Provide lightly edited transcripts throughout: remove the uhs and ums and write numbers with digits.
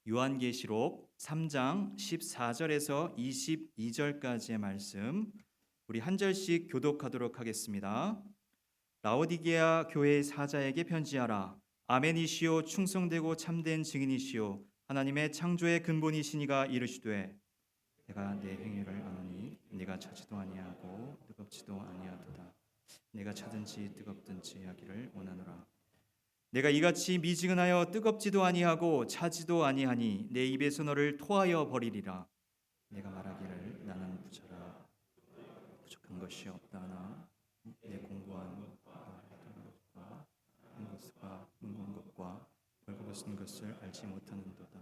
요한계시록 3장 14절에서 22절까지의 말씀 우리 한 절씩 교독하도록 하겠습니다. 라오디게아 교회의 사자에게 편지하라. 아멘이시오 충성되고 참된 증인이시오 하나님의 창조의 근본이시니가 이르시되 내가 내 행위를 아노니 네가 차지도 아니하고 뜨겁지도 아니하도다. 내가 차든지 뜨겁든지 하기를 원하노라. 내가 이같이 미지근하여 뜨겁지도 아니하고 차지도 아니하니 내 입에서 너를 토하여 버리리라. 내가 말하기를 나는 부자라 부족한 것이 없다 하나 내 공부한 것과 한 것과 문문 것과 벌거벗은 것을 알지 못하는도다.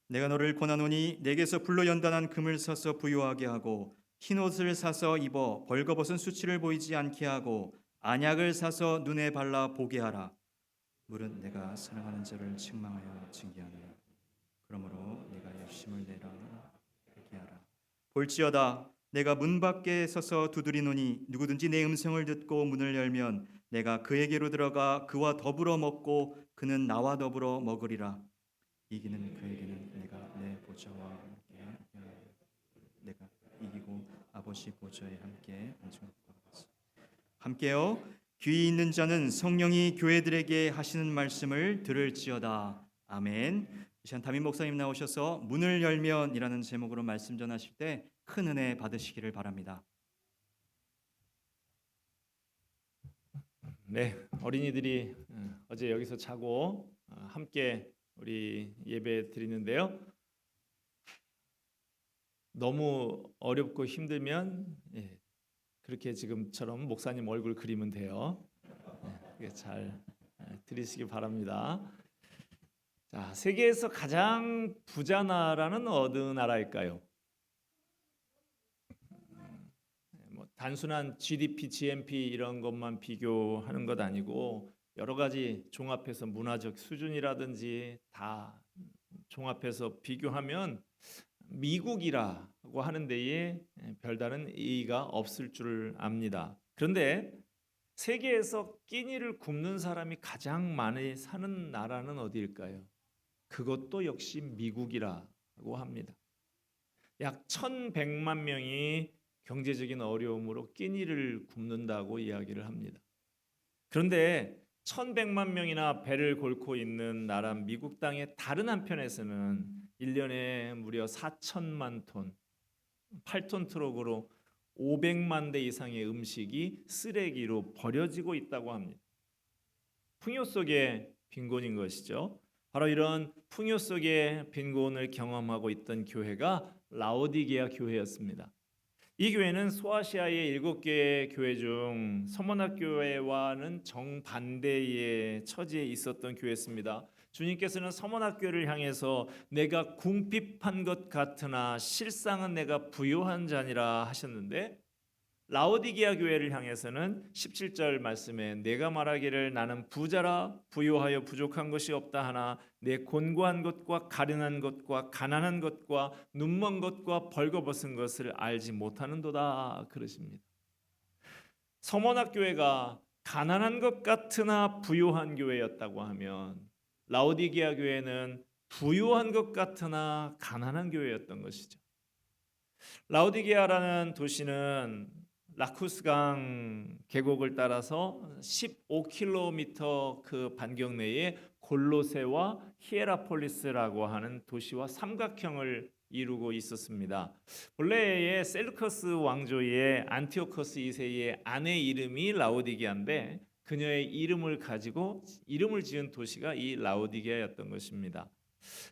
내가 너를 권하노니 내게서 불로 연단한 금을 사서 부유하게 하고 흰옷을 사서 입어 벌거벗은 수치를 보이지 않게 하고 안약을 사서 눈에 발라 보게 하라. 물은 내가 사랑하는 자를 책망하여 징계하느라. 그러므로 내가 열심을 내라 그렇게 하라. 볼지어다 내가 문 밖에 서서 두드리노니 누구든지 내 음성을 듣고 문을 열면 내가 그에게로 들어가 그와 더불어 먹고 그는 나와 더불어 먹으리라. 이기는 그에게는 내가 내 보좌와 함께 내가 이기고 아버지 보좌에 함께 앉을 것이다. 함께요. 귀 있는 자는 성령이 교회들에게 하시는 말씀을 들을지어다. 아멘. 이 시간 담임 목사님 나오셔서 문을 열면이라는 제목으로 말씀 전하실 때 큰 은혜 받으시기를 바랍니다. 네, 어린이들이 어제 여기서 자고 함께 우리 예배 드리는데요. 너무 어렵고 힘들면 그렇게 지금처럼 목사님 얼굴 그리면 돼요. 잘 들으시기 바랍니다. 자, 세계에서 가장 부자 나라는 어느 나라일까요? 단순한 GDP, GNP 이런 것만 비교하는 것 아니고 여러 가지 종합해서 문화적 수준이라든지 다 종합해서 비교하면 미국이라고 하는 데에 별다른 의의가 없을 줄 압니다. 그런데 세계에서 끼니를 굶는 사람이 가장 많이 사는 나라는 어디일까요? 그것도 역시 미국이라고 합니다. 약 1,100만 명이 경제적인 어려움으로 끼니를 굶는다고 이야기를 합니다. 그런데 1,100만 명이나 배를 골고 있는 나라 미국 땅의 다른 한편에서는 1년에 무려 4천만 톤, 8톤 트럭으로 500만 대 이상의 음식이 쓰레기로 버려지고 있다고 합니다. 풍요 속의 빈곤인 것이죠. 바로 이런 풍요 속의 빈곤을 경험하고 있던 교회가 라오디게아 교회였습니다. 이 교회는 소아시아의 7개의 교회 중 서머나 교회와는 정반대의 처지에 있었던 교회였습니다. 주님께서는 서머나 교회를 향해서 내가 궁핍한 것 같으나 실상은 내가 부유한 자니라 하셨는데 라오디게아 교회를 향해서는 17절 말씀에 내가 말하기를 나는 부자라 부유하여 부족한 것이 없다 하나 내 곤고한 것과 가련한 것과 가난한 것과 눈먼 것과 벌거벗은 것을 알지 못하는도다 그러십니다. 서머나 교회가 가난한 것 같으나 부유한 교회였다고 하면 라오디게아 교회는 부유한 것 같으나 가난한 교회였던 것이죠. 라오디게아라는 도시는 라쿠스강 계곡을 따라서 15km 그 반경 내에 골로세와 히에라폴리스라고 하는 도시와 삼각형을 이루고 있었습니다. 본래의 셀루커스 왕조의 안티오커스 2세의 아내 이름이 라오디게아인데 그녀의 이름을 가지고 이름을 지은 도시가 이 라오디게아였던 것입니다.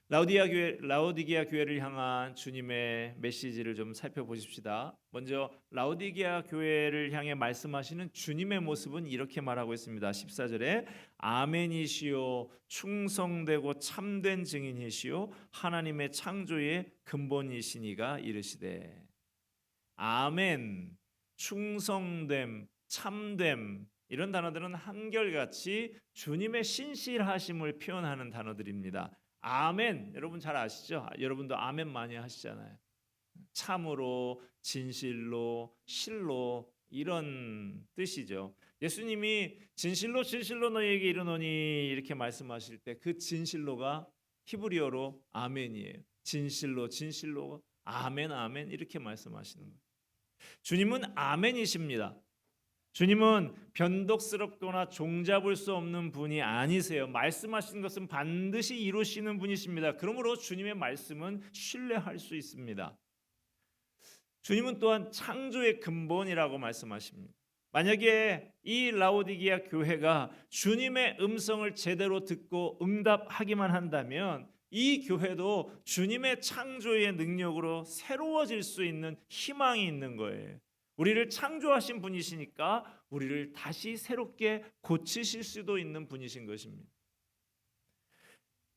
라오디게아 교회를 향한 주님의 메시지를 좀 살펴보십시다. 먼저 라오디게아 교회를 향해 말씀하시는 주님의 모습은 이렇게 말하고 있습니다. 14절에 아멘이시오 충성되고 참된 증인이시오 하나님의 창조의 근본이시니가 이르시되. 아멘, 충성됨, 참됨 이런 단어들은 한결같이 주님의 신실하심을 표현하는 단어들입니다. 아멘, 여러분 잘 아시죠? 여러분도 아멘 많이 하시잖아요. 참으로, 진실로, 실로 이런 뜻이죠. 예수님이 진실로 진실로 너희에게 이르노니 이렇게 말씀하실 때 그 진실로가 히브리어로 아멘이에요. 진실로 진실로 아멘 아멘 이렇게 말씀하시는 거예요. 주님은 아멘이십니다. 주님은 변덕스럽거나 종잡을 수 없는 분이 아니세요. 말씀하신 것은 반드시 이루시는 분이십니다. 그러므로 주님의 말씀은 신뢰할 수 있습니다. 주님은 또한 창조의 근본이라고 말씀하십니다. 만약에 이 라오디게아 교회가 주님의 음성을 제대로 듣고 응답하기만 한다면 이 교회도 주님의 창조의 능력으로 새로워질 수 있는 희망이 있는 거예요. 우리를 창조하신 분이시니까 우리를 다시 새롭게 고치실 수도 있는 분이신 것입니다.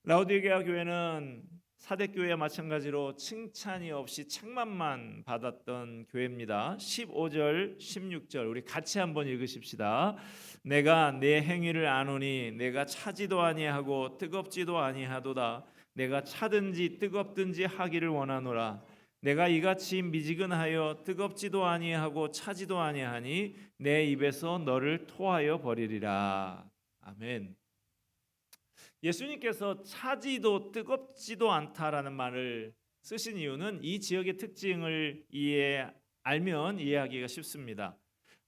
라오디게아 교회는 사대교회와 마찬가지로 칭찬이 없이 책망만 받았던 교회입니다. 15절 16절 우리 같이 한번 읽으십시다. 내가 내 행위를 아노니 내가 차지도 아니하고 뜨겁지도 아니하도다. 내가 차든지 뜨겁든지 하기를 원하노라. 내가 이같이 미지근하여 뜨겁지도 아니하고 차지도 아니하니 내 입에서 너를 토하여 버리리라. 아멘. 예수님께서 차지도 뜨겁지도 않다라는 말을 쓰신 이유는 이 지역의 특징을 알면 이해하기가 쉽습니다.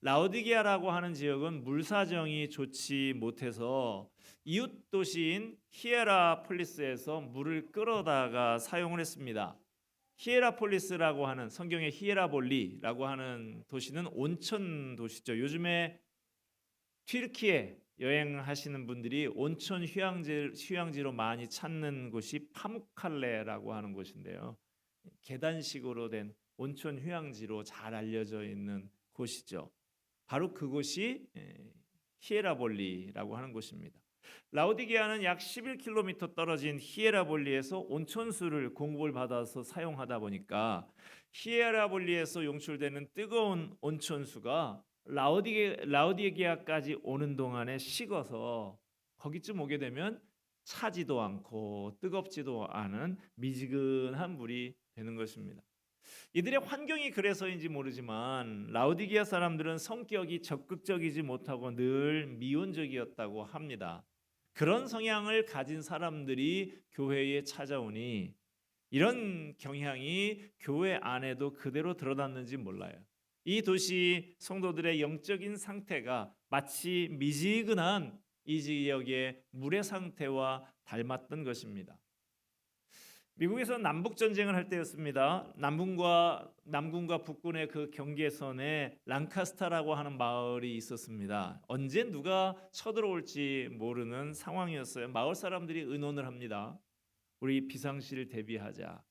라오디게아라고 하는 지역은 물사정이 좋지 못해서 이웃 도시인 히에라폴리스에서 물을 끌어다가 사용을 했습니다. 히에라폴리스라고 하는 성경의 히에라볼리라고 하는 도시는 온천 도시죠. 요즘에 튀르키예 여행하시는 분들이 온천 휴양지로 많이 찾는 곳이 파묵칼레라고 하는 곳인데요. 계단식으로 된 온천 휴양지로 잘 알려져 있는 곳이죠. 바로 그곳이 히에라볼리라고 하는 곳입니다. 라오디게아는 약 11km 떨어진 히에라볼리에서 온천수를 공급을 받아서 사용하다 보니까 히에라볼리에서 용출되는 뜨거운 온천수가 라오디게아까지 오는 동안에 식어서 거기쯤 오게 되면 차지도 않고 뜨겁지도 않은 미지근한 물이 되는 것입니다. 이들의 환경이 그래서인지 모르지만 라오디게아 사람들은 성격이 적극적이지 못하고 늘 미온적이었다고 합니다. 그런 성향을 가진 사람들이 교회에 찾아오니 이런 경향이 교회 안에도 그대로 드러났는지 몰라요. 이 도시 성도들의 영적인 상태가 마치 미지근한 이 지역의 물의 상태와 닮았던 것입니다. 미국에서 남북 전쟁을 할 때였습니다. 남군과 북군의 그 경계선에 랑카스타라고 하는 마을이 있었습니다. 언제 누가 쳐들어올지 모르는 상황이었어요. 마을 사람들이 의논을 합니다. 우리 비상시를 대비하자.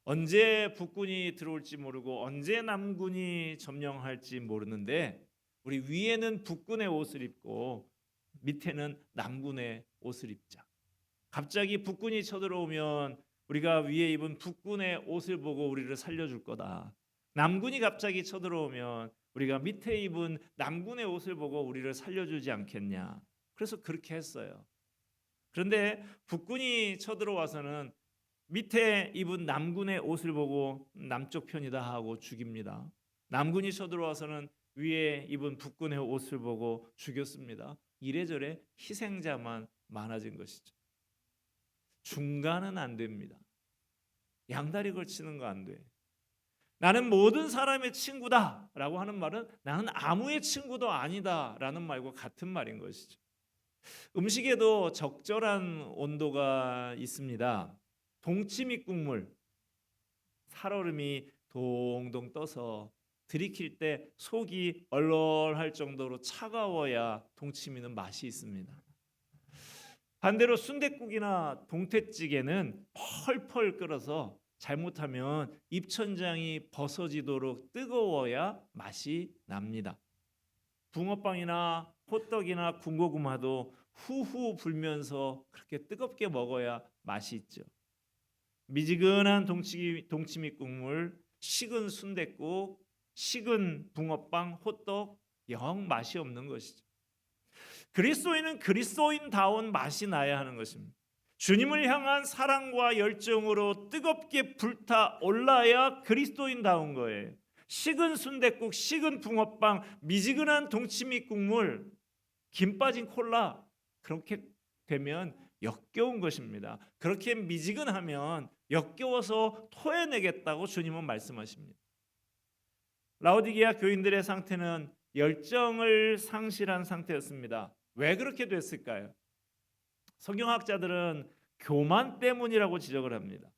언제 북군이 들어올지 모르고 언제 남군이 점령할지 모르는데 우리 위에는 북군의 옷을 입고 밑에는 남군의 옷을 입자. 갑자기 북군이 쳐들어오면 우리가 위에 입은 북군의 옷을 보고 우리를 살려줄 거다. 남군이 갑자기 쳐들어오면 우리가 밑에 입은 남군의 옷을 보고 우리를 살려주지 않겠냐. 그래서 그렇게 했어요. 그런데 북군이 쳐들어와서는 밑에 입은 남군의 옷을 보고 남쪽 편이다 하고 죽입니다. 남군이 쳐들어와서는 위에 입은 북군의 옷을 보고 죽였습니다. 이래저래 희생자만 많아진 것이죠. 중간은 안 됩니다. 양다리 걸치는 거 안 돼. 나는 모든 사람의 친구다라고 하는 말은 나는 아무의 친구도 아니다라는 말과 같은 말인 것이죠. 음식에도 적절한 온도가 있습니다. 동치미 국물, 살얼음이 동동 떠서 들이킬 때 속이 얼얼할 정도로 차가워야 동치미는 맛이 있습니다. 반대로 순댓국이나 동태찌개는 펄펄 끓어서 잘못하면 입천장이 벗어지도록 뜨거워야 맛이 납니다. 붕어빵이나 호떡이나 군고구마도 후후 불면서 그렇게 뜨겁게 먹어야 맛이 있죠. 미지근한 동치미 국물, 식은 순댓국, 식은 붕어빵, 호떡 영 맛이 없는 것이죠. 그리스도인은 그리스도인다운 맛이 나야 하는 것입니다. 주님을 향한 사랑과 열정으로 뜨겁게 불타올라야 그리스도인다운 거예요. 식은 순댓국, 식은 붕어빵, 미지근한 동치미 국물, 김 빠진 콜라 그렇게 되면 역겨운 것입니다. 그렇게 미지근하면 역겨워서 토해내겠다고 주님은 말씀하십니다. 라오디게아 교인들의 상태는 열정을 상실한 상태였습니다. 왜 그렇게 됐을까요? 성경학자들은 교만 때문이라고 지적을 합니다.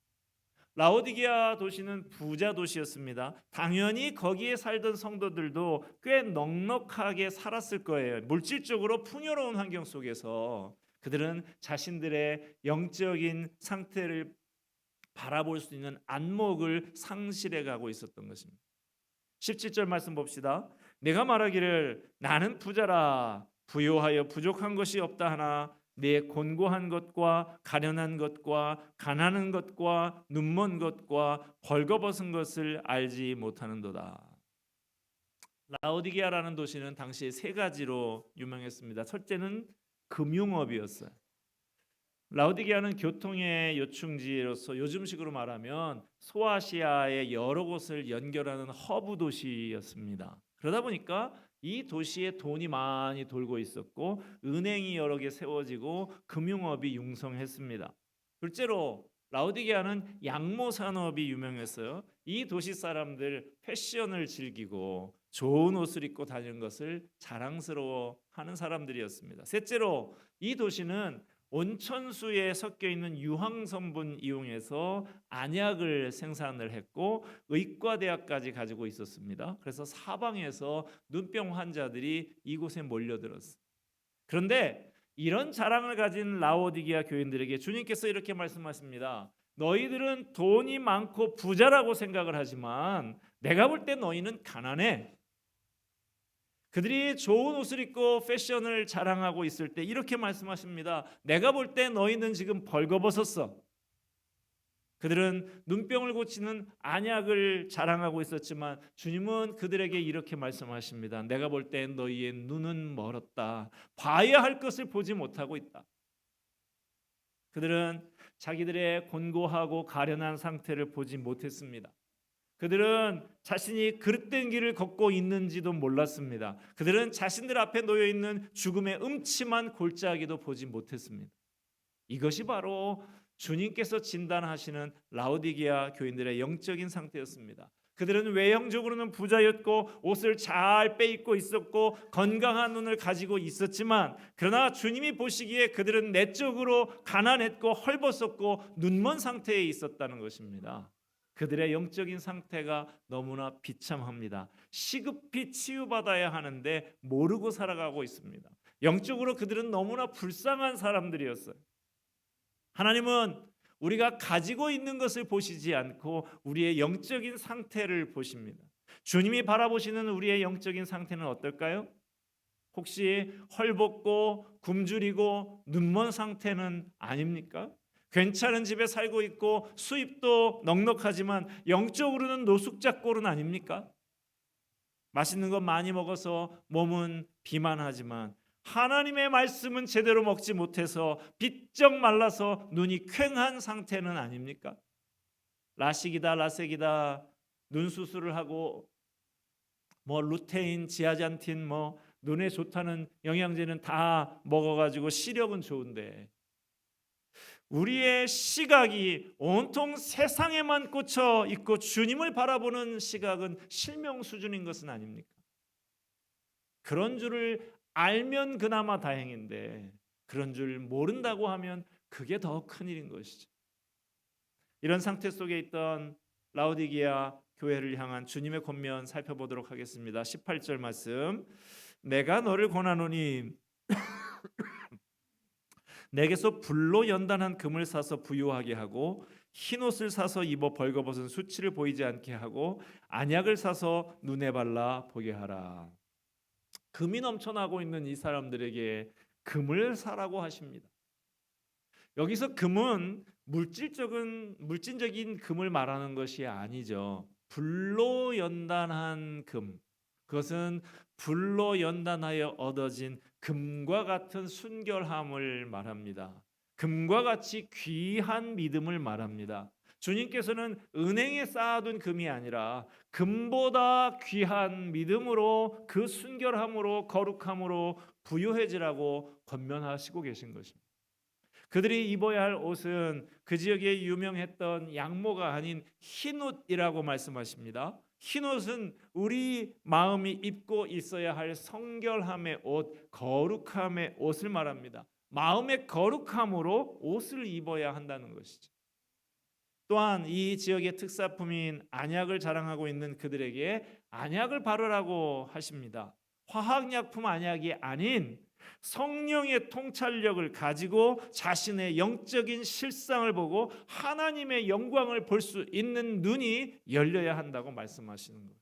라오디게아 도시는 부자 도시였습니다. 당연히 거기에 살던 성도들도 꽤 넉넉하게 살았을 거예요. 물질적으로 풍요로운 환경 속에서 그들은 자신들의 영적인 상태를 바라볼 수 있는 안목을 상실해 가고 있었던 것입니다. 17절 말씀 봅시다. 내가 말하기를 나는 부자라 부요하여 부족한 것이 없다 하나 내 곤고한 것과 가련한 것과 가난한 것과 눈먼 것과 벌거벗은 것을 알지 못하는도다. 라오디게아라는 도시는 당시 세 가지로 유명했습니다. 첫째는 금융업이었어요. 라오디게아는 교통의 요충지로서 요즘식으로 말하면 소아시아의 여러 곳을 연결하는 허브 도시였습니다. 그러다 보니까 이 도시에 돈이 많이 돌고 있었고 은행이 여러 개 세워지고 금융업이 융성했습니다. 둘째로 라오디게아는 양모 산업이 유명했어요. 이 도시 사람들 패션을 즐기고 좋은 옷을 입고 다니는 것을 자랑스러워하는 사람들이었습니다. 셋째로 이 도시는 온천수에 섞여 있는 유황 성분 이용해서 안약을 생산을 했고 의과대학까지 가지고 있었습니다. 그래서 사방에서 눈병 환자들이 이곳에 몰려들었어요. 그런데 이런 자랑을 가진 라오디게아 교인들에게 주님께서 이렇게 말씀하십니다. 너희들은 돈이 많고 부자라고 생각을 하지만 내가 볼 때 너희는 가난해. 그들이 좋은 옷을 입고 패션을 자랑하고 있을 때 이렇게 말씀하십니다. 내가 볼 때 너희는 지금 벌거벗었어. 그들은 눈병을 고치는 안약을 자랑하고 있었지만 주님은 그들에게 이렇게 말씀하십니다. 내가 볼 때 너희의 눈은 멀었다. 봐야 할 것을 보지 못하고 있다. 그들은 자기들의 곤고하고 가련한 상태를 보지 못했습니다. 그들은 자신이 그릇된 길을 걷고 있는지도 몰랐습니다. 그들은 자신들 앞에 놓여 있는 죽음의 음침한 골짜기도 보지 못했습니다. 이것이 바로 주님께서 진단하시는 라오디게아 교인들의 영적인 상태였습니다. 그들은 외형적으로는 부자였고 옷을 잘 빼입고 있었고 건강한 눈을 가지고 있었지만 그러나 주님이 보시기에 그들은 내적으로 가난했고 헐벗었고 눈먼 상태에 있었다는 것입니다. 그들의 영적인 상태가 너무나 비참합니다. 시급히 치유받아야 하는데 모르고 살아가고 있습니다. 영적으로 그들은 너무나 불쌍한 사람들이었어요. 하나님은 우리가 가지고 있는 것을 보시지 않고 우리의 영적인 상태를 보십니다. 주님이 바라보시는 우리의 영적인 상태는 어떨까요? 혹시 헐벗고 굶주리고 눈먼 상태는 아닙니까? 괜찮은 집에 살고 있고 수입도 넉넉하지만 영적으로는 노숙자꼴은 아닙니까? 맛있는 것 많이 먹어서 몸은 비만하지만 하나님의 말씀은 제대로 먹지 못해서 비쩍 말라서 눈이 퀭한 상태는 아닙니까? 라식이다 라섹이다 눈 수술을 하고 루테인, 지아잔틴 눈에 좋다는 영양제는 다 먹어가지고 시력은 좋은데 우리의 시각이 온통 세상에만 꽂혀 있고 주님을 바라보는 시각은 실명 수준인 것은 아닙니까? 그런 줄을 알면 그나마 다행인데 그런 줄 모른다고 하면 그게 더 큰일인 것이죠. 이런 상태 속에 있던 라오디게아 교회를 향한 주님의 권면 살펴보도록 하겠습니다. 18절 말씀. 내가 너를 권하노니 내게서 불로 연단한 금을 사서 부유하게 하고 흰옷을 사서 입어 벌거벗은 수치를 보이지 않게 하고 안약을 사서 눈에 발라 보게 하라. 금이 넘쳐나고 있는 이 사람들에게 금을 사라고 하십니다. 여기서 금은 물질적인 금을 말하는 것이 아니죠. 불로 연단한 금. 그것은 불로 연단하여 얻어진 금과 같은 순결함을 말합니다. 금과 같이 귀한 믿음을 말합니다. 주님께서는 은행에 쌓아둔 금이 아니라 금보다 귀한 믿음으로 그 순결함으로 거룩함으로 부유해지라고 권면하시고 계신 것입니다. 그들이 입어야 할 옷은 그 지역에 유명했던 양모가 아닌 흰옷이라고 말씀하십니다. 흰옷은 우리 마음이 입고 있어야 할 성결함의 옷, 거룩함의 옷을 말합니다. 마음의 거룩함으로 옷을 입어야 한다는 것이죠. 또한 이 지역의 특산품인 안약을 자랑하고 있는 그들에게 안약을 바르라고 하십니다. 화학약품 안약이 아닌 성령의 통찰력을 가지고 자신의 영적인 실상을 보고 하나님의 영광을 볼 수 있는 눈이 열려야 한다고 말씀하시는 거예요.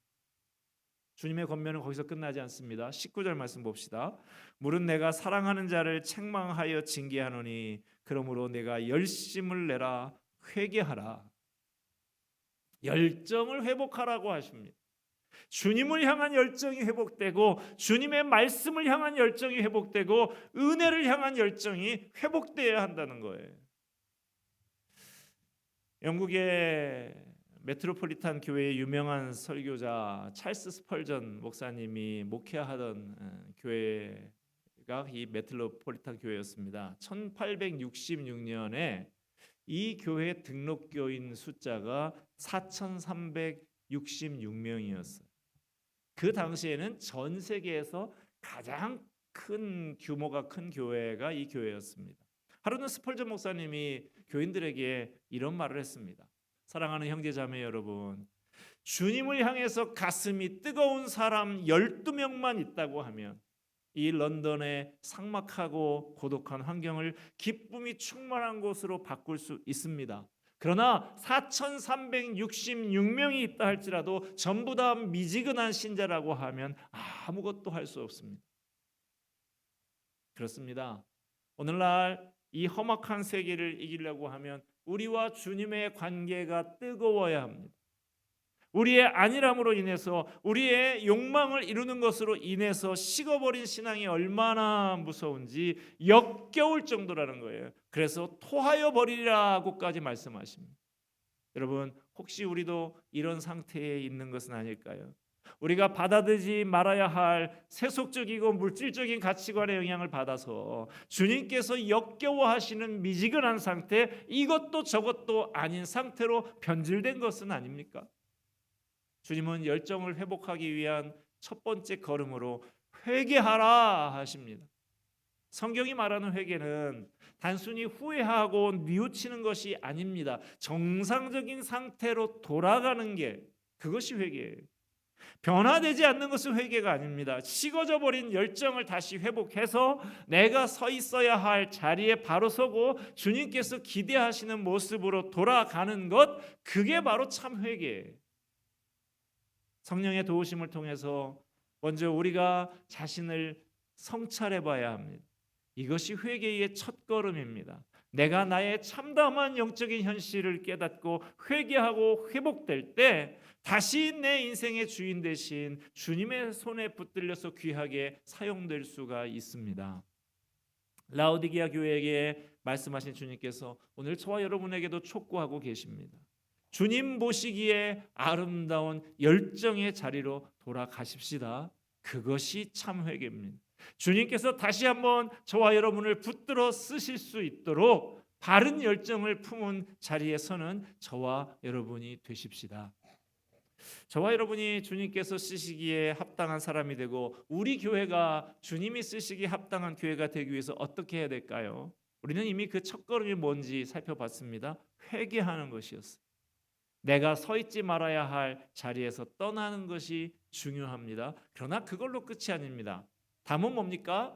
주님의 권면은 거기서 끝나지 않습니다. 19절 말씀 봅시다. 물은 내가 사랑하는 자를 책망하여 징계하노니 그러므로 내가 열심을 내라 회개하라. 열정을 회복하라고 하십니다. 주님을 향한 열정이 회복되고 주님의 말씀을 향한 열정이 회복되고 은혜를 향한 열정이 회복되어야 한다는 거예요. 영국의 메트로폴리탄 교회의 유명한 설교자 찰스 스펄전 목사님이 목회하던 교회가 이 메트로폴리탄 교회였습니다. 1866년에 이 교회 등록교인 숫자가 4,366명이었어요. 그 당시에는 전 세계에서 가장 큰 규모가 큰 교회가 이 교회였습니다. 하루는 스펄전 목사님이 교인들에게 이런 말을 했습니다. 사랑하는 형제자매 여러분, 주님을 향해서 가슴이 뜨거운 사람 12명만 있다고 하면 이 런던의 삭막하고 고독한 환경을 기쁨이 충만한 곳으로 바꿀 수 있습니다. 그러나 4,366명이 있다 할지라도 전부 다 미지근한 신자라고 하면 아무것도 할 수 없습니다. 그렇습니다. 오늘날 이 험악한 세계를 이기려고 하면 우리와 주님의 관계가 뜨거워야 합니다. 우리의 안일함으로 인해서 우리의 욕망을 이루는 것으로 인해서 식어버린 신앙이 얼마나 무서운지 역겨울 정도라는 거예요. 그래서 토하여 버리라고까지 말씀하십니다. 여러분, 혹시 우리도 이런 상태에 있는 것은 아닐까요? 우리가 받아들이지 말아야 할 세속적이고 물질적인 가치관의 영향을 받아서 주님께서 역겨워하시는 미지근한 상태, 이것도 저것도 아닌 상태로 변질된 것은 아닙니까? 주님은 열정을 회복하기 위한 첫 번째 걸음으로 회개하라 하십니다. 성경이 말하는 회개는 단순히 후회하고 뉘우치는 것이 아닙니다. 정상적인 상태로 돌아가는 게 그것이 회개예요. 변화되지 않는 것은 회개가 아닙니다. 식어져 버린 열정을 다시 회복해서 내가 서 있어야 할 자리에 바로 서고 주님께서 기대하시는 모습으로 돌아가는 것, 그게 바로 참 회개예요. 성령의 도우심을 통해서 먼저 우리가 자신을 성찰해 봐야 합니다. 이것이 회개의 첫걸음입니다. 내가 나의 참담한 영적인 현실을 깨닫고 회개하고 회복될 때 다시 내 인생의 주인 대신 주님의 손에 붙들려서 귀하게 사용될 수가 있습니다. 라오디게아 교회에게 말씀하신 주님께서 오늘 저와 여러분에게도 촉구하고 계십니다. 주님 보시기에 아름다운 열정의 자리로 돌아가십시다. 그것이 참 회개입니다. 주님께서 다시 한번 저와 여러분을 붙들어 쓰실 수 있도록 바른 열정을 품은 자리에 서는 저와 여러분이 되십시다. 저와 여러분이 주님께서 쓰시기에 합당한 사람이 되고 우리 교회가 주님이 쓰시기에 합당한 교회가 되기 위해서 어떻게 해야 될까요? 우리는 이미 그 첫걸음이 뭔지 살펴봤습니다. 회개하는 것이었어요. 내가 서 있지 말아야 할 자리에서 떠나는 것이 중요합니다. 그러나 그걸로 끝이 아닙니다. 다음은 뭡니까?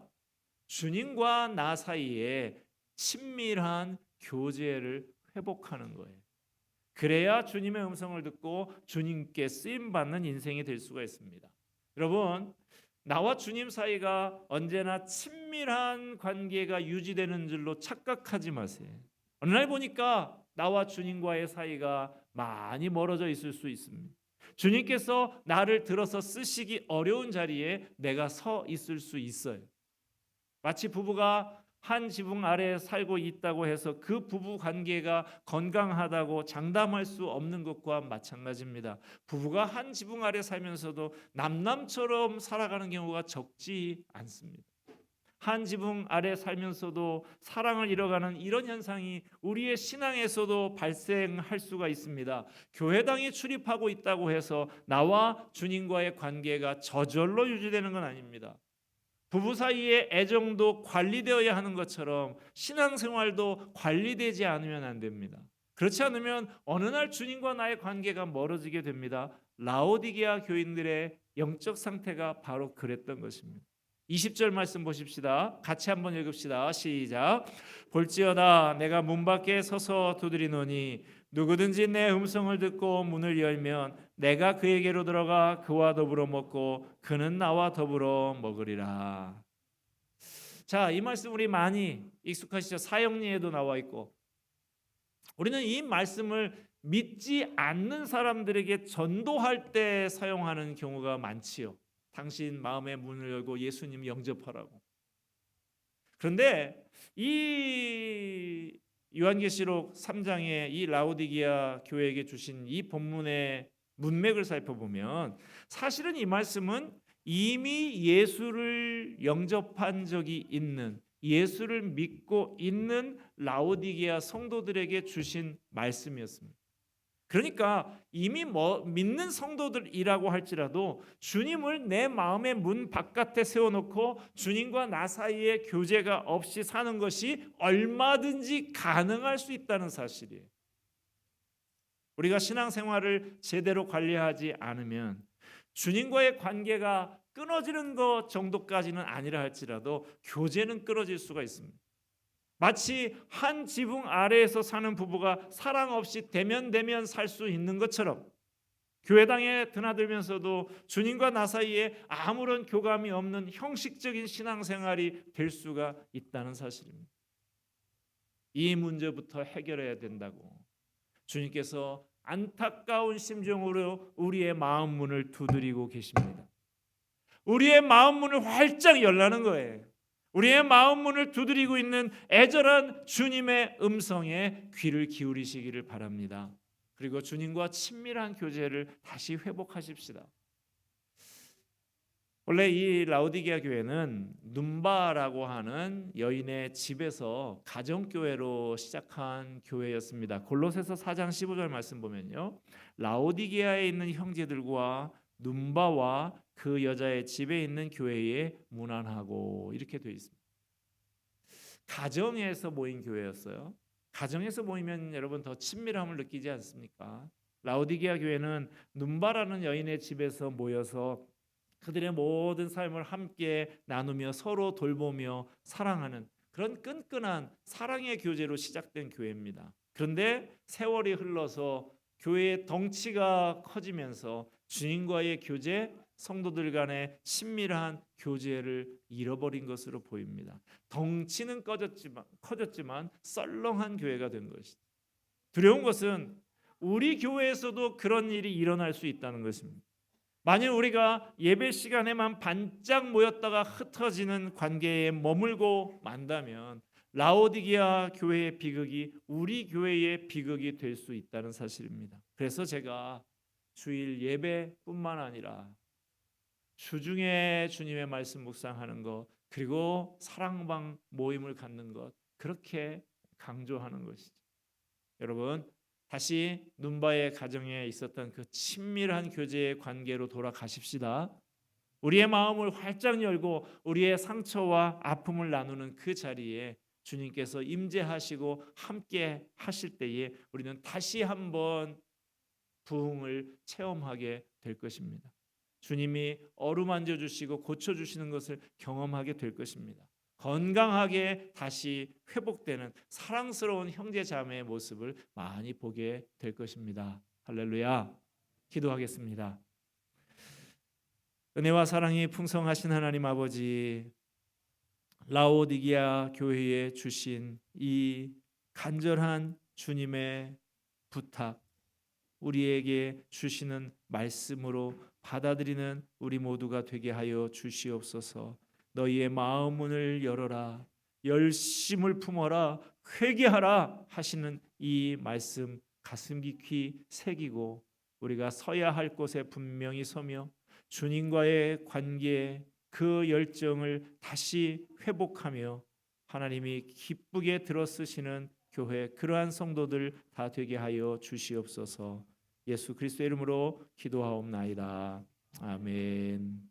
주님과 나 사이에 친밀한 교제를 회복하는 거예요. 그래야 주님의 음성을 듣고 주님께 쓰임받는 인생이 될 수가 있습니다. 여러분, 나와 주님 사이가 언제나 친밀한 관계가 유지되는 줄로 착각하지 마세요. 어느 날 보니까 나와 주님과의 사이가 많이 멀어져 있을 수 있습니다. 주님께서 나를 들어서 쓰시기 어려운 자리에 내가 서 있을 수 있어요. 마치 부부가 한 지붕 아래에 살고 있다고 해서 그 부부 관계가 건강하다고 장담할 수 없는 것과 마찬가지입니다. 부부가 한 지붕 아래 살면서도 남남처럼 살아가는 경우가 적지 않습니다. 한 지붕 아래 살면서도 사랑을 잃어가는 이런 현상이 우리의 신앙에서도 발생할 수가 있습니다. 교회당에 출입하고 있다고 해서 나와 주님과의 관계가 저절로 유지되는 건 아닙니다. 부부 사이의 애정도 관리되어야 하는 것처럼 신앙생활도 관리되지 않으면 안 됩니다. 그렇지 않으면 어느 날 주님과 나의 관계가 멀어지게 됩니다. 라오디게아 교인들의 영적 상태가 바로 그랬던 것입니다. 20절 말씀 보십시다. 같이 한번 읽읍시다. 시작. 볼지어다 내가 문 밖에 서서 두드리노니 누구든지 내 음성을 듣고 문을 열면 내가 그에게로 들어가 그와 더불어 먹고 그는 나와 더불어 먹으리라. 자, 이 말씀 우리 많이 익숙하시죠? 사형리에도 나와 있고, 우리는 이 말씀을 믿지 않는 사람들에게 전도할 때 사용하는 경우가 많지요. 당신 마음의 문을 열고 예수님 영접하라고. 그런데 이 요한계시록 3장에 이 라오디게아 교회에게 주신 이 본문의 문맥을 살펴보면 사실은 이 말씀은 이미 예수를 영접한 적이 있는, 예수를 믿고 있는 라오디게아 성도들에게 주신 말씀이었습니다. 그러니까 이미 믿는 성도들이라고 할지라도 주님을 내 마음의 문 바깥에 세워놓고 주님과 나 사이에 교제가 없이 사는 것이 얼마든지 가능할 수 있다는 사실이에요. 우리가 신앙생활을 제대로 관리하지 않으면 주님과의 관계가 끊어지는 것 정도까지는 아니라 할지라도 교제는 끊어질 수가 있습니다. 마치 한 지붕 아래에서 사는 부부가 사랑 없이 대면 살 수 있는 것처럼 교회당에 드나들면서도 주님과 나 사이에 아무런 교감이 없는 형식적인 신앙생활이 될 수가 있다는 사실입니다. 이 문제부터 해결해야 된다고 주님께서 안타까운 심정으로 우리의 마음 문을 두드리고 계십니다. 우리의 마음 문을 활짝 열라는 거예요. 우리의 마음 문을 두드리고 있는 애절한 주님의 음성에 귀를 기울이시기를 바랍니다. 그리고 주님과 친밀한 교제를 다시 회복하십시다. 원래 이 라오디게아 교회는 눈바라고 하는 여인의 집에서 가정교회로 시작한 교회였습니다. 골로새서 4장 15절 말씀 보면요, 라오디게아에 있는 형제들과 눈바와 그 여자의 집에 있는 교회에 문안하고, 이렇게 되어 있습니다. 가정에서 모인 교회였어요. 가정에서 모이면 여러분 더 친밀함을 느끼지 않습니까? 라오디게아 교회는 눈바라는 여인의 집에서 모여서 그들의 모든 삶을 함께 나누며 서로 돌보며 사랑하는 그런 끈끈한 사랑의 교제로 시작된 교회입니다. 그런데 세월이 흘러서 교회의 덩치가 커지면서 주님과의 교제, 성도들 간의 친밀한 교제를 잃어버린 것으로 보입니다. 덩치는 커졌지만 썰렁한 교회가 된 것이죠. 두려운 것은 우리 교회에서도 그런 일이 일어날 수 있다는 것입니다. 만약 우리가 예배 시간에만 반짝 모였다가 흩어지는 관계에 머물고 만다면 라오디게아 교회의 비극이 우리 교회의 비극이 될 수 있다는 사실입니다. 그래서 제가 주일 예배뿐만 아니라 주중에 주님의 말씀 묵상하는 것, 그리고 사랑방 모임을 갖는 것, 그렇게 강조하는 것이죠. 여러분, 다시 눈바의 가정에 있었던 그 친밀한 교제의 관계로 돌아가십시다. 우리의 마음을 활짝 열고 우리의 상처와 아픔을 나누는 그 자리에 주님께서 임재하시고 함께 하실 때에 우리는 다시 한번 부흥을 체험하게 될 것입니다. 주님이 어루만져 주시고 고쳐 주시는 것을 경험하게 될 것입니다. 건강하게 다시 회복되는 사랑스러운 형제 자매의 모습을 많이 보게 될 것입니다. 할렐루야. 기도하겠습니다. 은혜와 사랑이 풍성하신 하나님 아버지, 라오디게아 교회에 주신 이 간절한 주님의 부탁, 우리에게 주시는 말씀으로 받아들이는 우리 모두가 되게 하여 주시옵소서. 너희의 마음 문을 열어라, 열심을 품어라, 회개하라 하시는 이 말씀 가슴 깊이 새기고 우리가 서야 할 곳에 분명히 서며 주님과의 관계, 그 열정을 다시 회복하며 하나님이 기쁘게 들어쓰시는 교회, 그러한 성도들 다 되게 하여 주시옵소서. 예수 그리스도의 이름으로 기도하옵나이다. 아멘.